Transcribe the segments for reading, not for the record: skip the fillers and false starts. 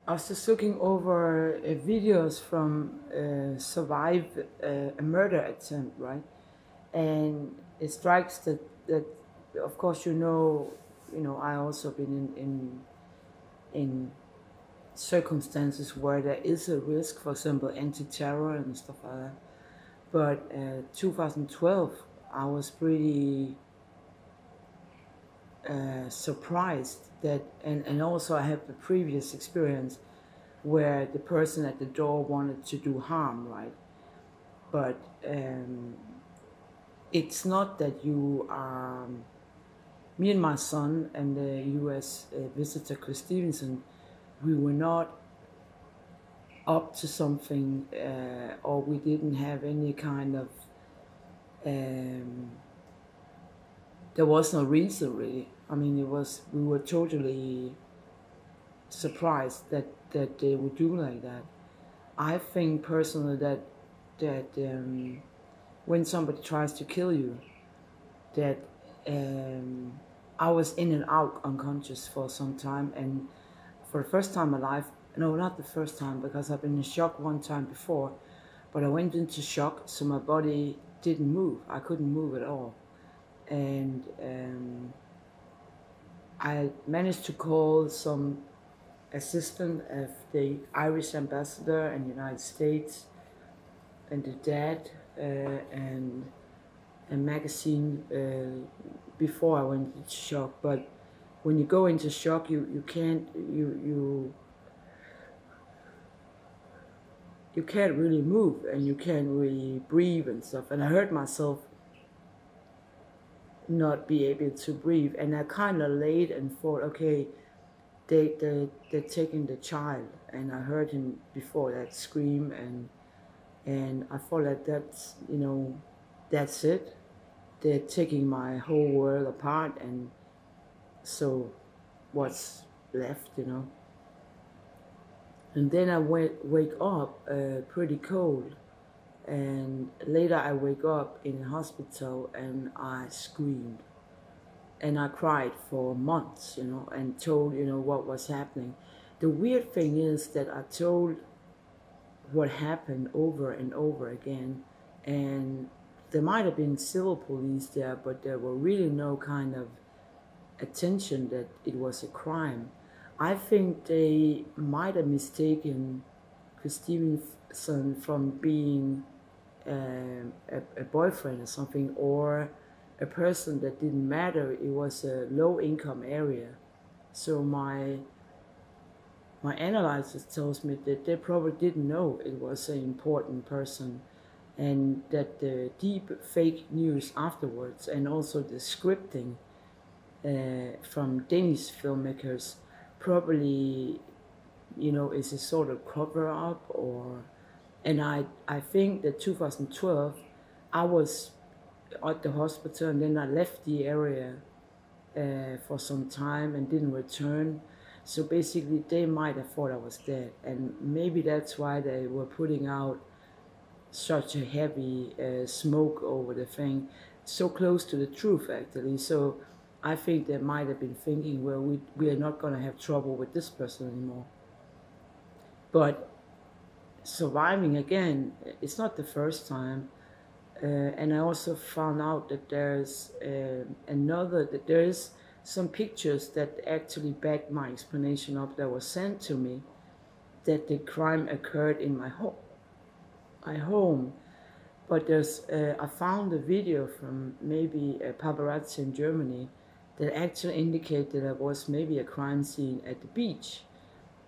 I was just looking over videos from survive a murder attempt, right? And it strikes that of course I also been in circumstances where there is a risk, for example, anti-terror and stuff like that. But 2012, I was pretty surprised that, and also I have the previous experience where the person at the door wanted to do harm, right? But it's not that you are. Me and my son and the U.S. Visitor Chris Stevenson, we were not up to something, or we didn't have any kind of. Um, there was no reason really. I mean, it was we were totally surprised that they would do like that. I think personally that when somebody tries to kill you, that um, I was in and out unconscious for some time, and for the first time in my life, no, not the first time because I've been in shock one time before, but I went into shock, so my body didn't move. I couldn't move at all, and I managed to call some assistant of the Irish ambassador in the United States and the dad and a magazine before I went into shock. But when you go into shock, you can't you can't really move and you can't really breathe and stuff. And I heard myself not be able to breathe, and I kind of laid and thought, okay, they're taking the child, and I heard him before that scream, and I thought that that's it. They're taking my whole world apart, and so what's left. And then I wake up pretty cold, and later I wake up in a hospital and I screamed and I cried for months, and told what was happening. The weird thing is that I told what happened over and over again, and there might have been civil police there, but there were really no kind of attention that it was a crime. I think they might have mistaken Chris Stevenson from being a boyfriend or something, or a person that didn't matter. It was a low income area. So my analysis tells me that they probably didn't know it was an important person, and that the deep fake news afterwards and also the scripting from Danish filmmakers probably is a sort of cover up. And I think that 2012 I was at the hospital, and then I left the area for some time and didn't return. So basically they might have thought I was dead, and maybe that's why they were putting out such a heavy smoke over the thing, so close to the truth actually. So I think they might have been thinking, well, we are not going to have trouble with this person anymore. But surviving again, it's not the first time. And I also found out that that there is some pictures that actually back my explanation up, that was sent to me, that the crime occurred in my home. But I found a video from maybe a paparazzi in Germany that actually indicated there was maybe a crime scene at the beach.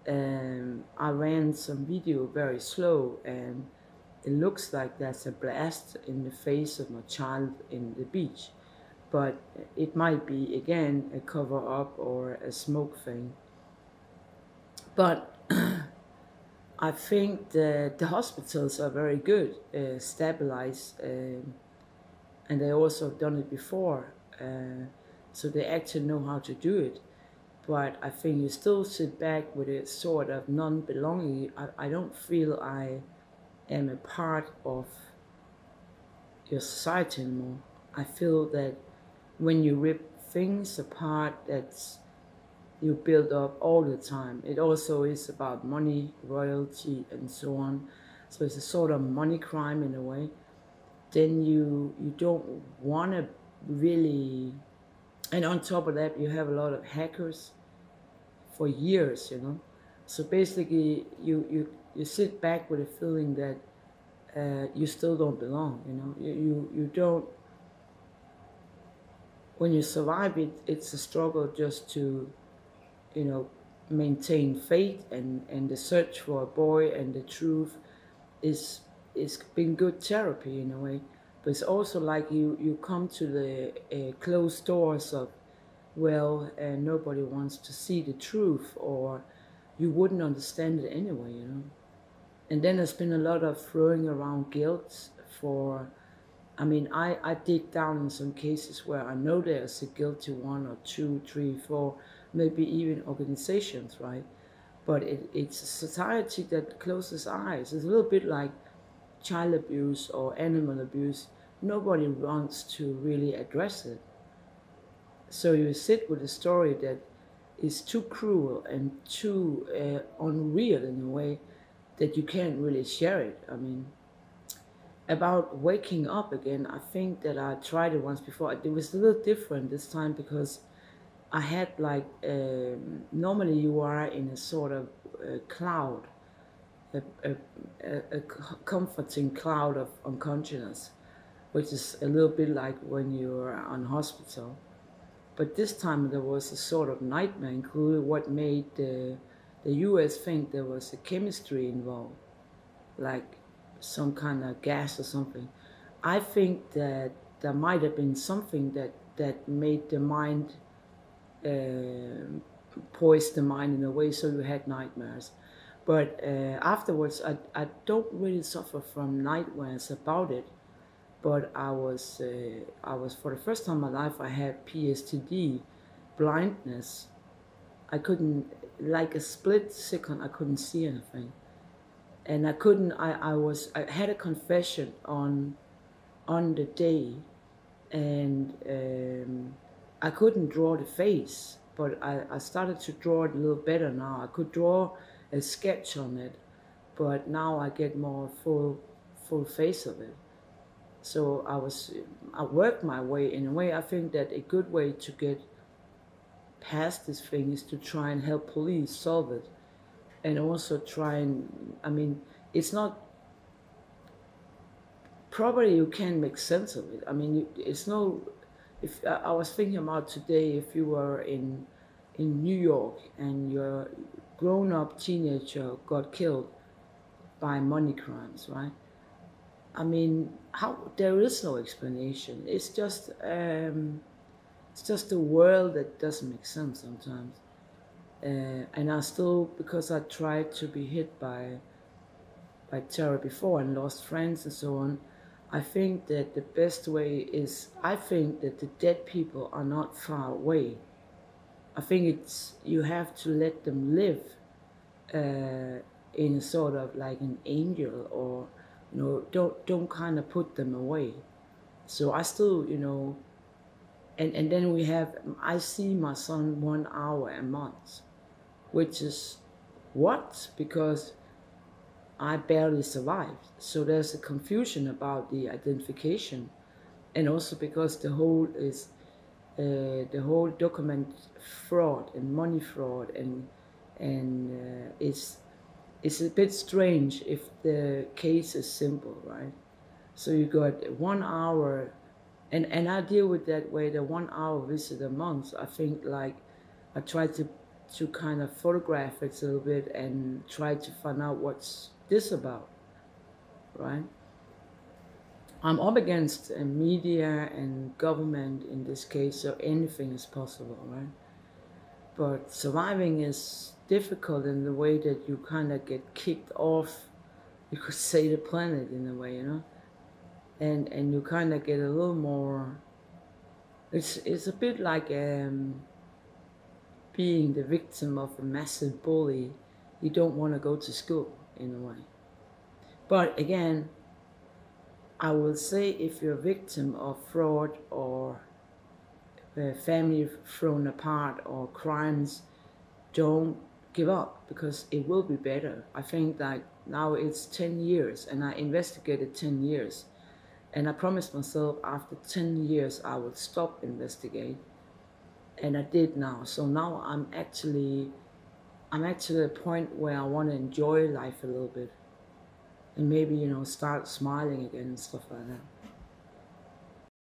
I ran some video very slow, and it looks like there's a blast in the face of my child in the beach. But it might be, again, a cover-up or a smoke thing. But I think the hospitals are very good, stabilized, and they also have done it before. So they actually know how to do it. But I think you still sit back with a sort of non-belonging. I don't feel I am a part of your society anymore. I feel that when you rip things apart, that's you build up all the time. It also is about money, royalty, and so on. So it's a sort of money crime in a way. Then you don't want to really, and on top of that, you have a lot of hackers for years, you know. So basically, you sit back with a feeling that you still don't belong, you know. You don't. When you survive it, it's a struggle just to, you know, maintain faith, and the search for a boy and the truth is been good therapy in a way. But it's also like you come to the closed doors of, well, nobody wants to see the truth, or you wouldn't understand it anyway, you know. And then there's been a lot of throwing around guilt for, I mean, I dig down in some cases where I know there's a guilty one or two, three, four, maybe even organizations, right? But it's a society that closes eyes. It's a little bit like child abuse or animal abuse. Nobody wants to really address it. So you sit with a story that is too cruel and too unreal in a way that you can't really share it. I mean, about waking up again, I think that I tried it once before. It was a little different this time because I had like, normally you are in a sort of cloud, a, a, a comforting cloud of unconsciousness, which is a little bit like when you're on hospital. But this time there was a sort of nightmare, including what made the US think there was a chemistry involved, like some kind of gas or something. I think that there might have been something that made the mind, poised the mind in a way so you had nightmares. But afterwards, I don't really suffer from nightmares about it. But I was for the first time in my life, I had PSTD, blindness. I couldn't, like a split second, I couldn't see anything. And I couldn't, I had a confession on the day, and I couldn't draw the face, but I started to draw it a little better now. I could draw a sketch on it, but now I get more full face of it. So I worked my way. In a way, I think that a good way to get past this thing is to try and help police solve it, and also try and, I mean, it's not, probably you can make sense of it. I mean, it's no, if I was thinking about today, if you were in New York and your grown-up teenager got killed by money crimes, right? I mean, how, there is no explanation. It's just a world that doesn't make sense sometimes. And I still, because I tried to be hit by terror before and lost friends and so on, I think that the best way is, I think that the dead people are not far away. I think it's, you have to let them live in a sort of like an angel, or, you know, don't kind of put them away. So I still, you know, and then we have, I see my son 1 hour a month, which is what? Because I barely survived. So there's a confusion about the identification, and also because the whole document fraud and money fraud, and it's a bit strange if the case is simple, right? So you got 1 hour, and I deal with that way, the 1 hour visit a month. I think, like, I try to kind of photograph it a little bit and try to find out what's this about, right? I'm up against media and government in this case, so anything is possible, right? But surviving is difficult in the way that you kind of get kicked off, you could say, the planet in a way, you know? And you kind of get a little more, it's a bit like being the victim of a massive bully. You don't want to go to school in a way. But again, I will say, if you're a victim of fraud or family thrown apart or crimes, don't give up, because it will be better. I think that now it's 10 years and I investigated 10 years, and I promised myself after 10 years I would stop investigate, and I did now. So now I'm actually at a point where I want to enjoy life a little bit, and maybe, start smiling again and stuff like that.